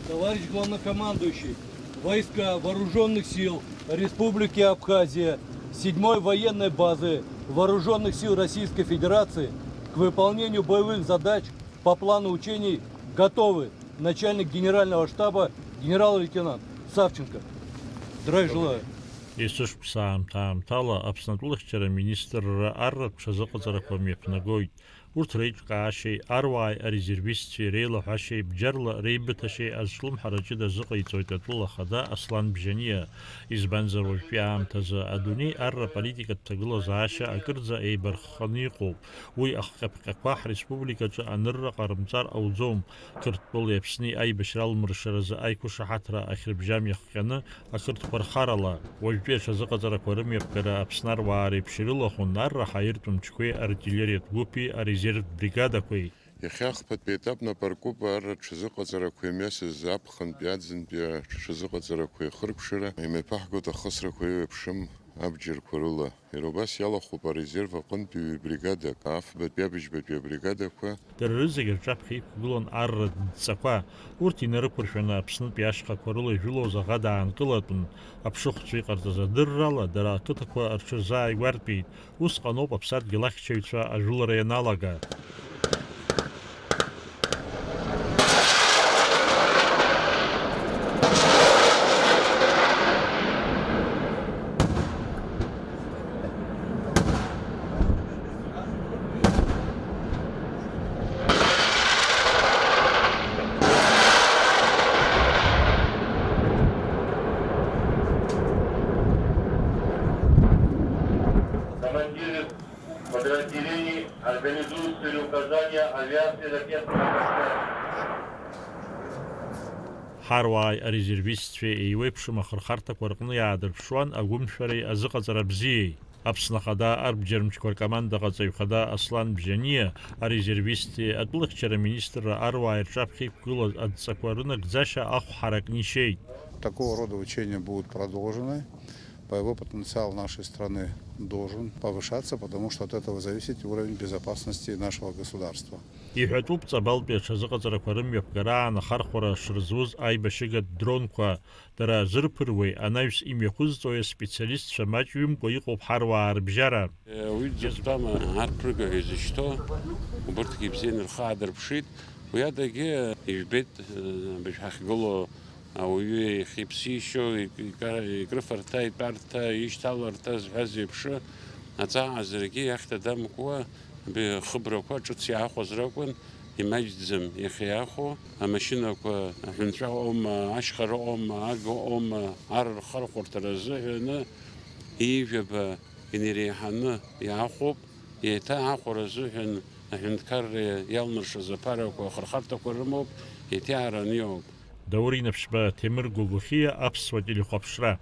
Товарищ главнокомандующий, войска Вооруженных сил Республики Абхазия, 7-й военной базы Вооруженных сил Российской Федерации к выполнению боевых задач по плану учений готовы. Начальник генерального штаба генерал-лейтенант Савченко. Здравия желаю. Иисус псам тала абснатулахчара министр аррак шазакъазара комепнагой урт рейч кашей арвай резервистви рейла хашей бджарла рейбеташей азшлум харачида зыкъайцойтатула хада аслан бжания избанзар вальпиам таза адуни арра политика тагла заша акырза эйбарханиқу уй ахкапкаквах республикача анырра қарымцар аузом кыртбол епсни ай бешрал мыршараза ай кушахатра ахрибжам яхканы акырт пархарала وجبيش زقزر كورم يبقى أبسنار واري بشيرلا خنار حيرتم شوي ارتيليريا وبي اريزيرف بريغادا كوي يخاخ بتبيتاب نباركوب ار شزقزر كوي ميس زابخن بيادزن بيا شزقزر كوي خربشرا يمبحقو تخسر كوي بشم أبجر كورولا يروباس يلا خوب ريزيرف قن بي بريغادا كاف بتبيابج بتبيا بريغادا كوا درزيجر جابخي كولون ار تسقوا ورتي نركورشنا بسن بياشقا كورولا جلوزا غدا انقلتن ابشخ شي قرتزا درلا درا كتكوا ارشزاي وربي وسقنوب ابسات جلاخشيتشا اجولري نالاغا Командиры подразделений организуют целеуказания авиации ракетных حرواي ريزيرفيست في ايويبش مخرخرتك ورقنا يادر بشوان اقوم شري ازقزر بزي ابسنا خدا ارب جرمش كور كمان دغزي خدا اصلا بجنيه ريزيرفيست ادلك شر министр ارواي رشابخي كل ادسكورنا гзаша ах حركني شيء. Такого рода учения будут продолжены. Боевой потенциал нашей страны должен повышаться, потому что от этого зависит уровень безопасности нашего государства. يحطوب تصبال بيشزقزر كورم يبقرا نخرخورا شرزوز اي بشيغت درونكوا درا زربروي انايس ام يخوز توي سبيциалист شماج يم قويقوب حروار بجارا ويجز بما عاربرغا يزشتو وبرتكي بزين الخادر بشيت وياداجي يجبت باش حقولو او يخيبسي شو يكرفرتاي بارتا يشتالرتا زعزي بشو اتا ازرقي يخت دمكوا بخبره كوا تشي اخو زركون يمجزم يخياخو ماشينا كوا حنتراو اشخر اغو ار خرقور ترزهنا يجب ينريحنا ياخوب يتا اخر زهن هندكر يالنرش زبارك وخرخرتك ورموب يتعرنيوب دوري نفشبا تمر جوجوخية أبس وديلي خبشرا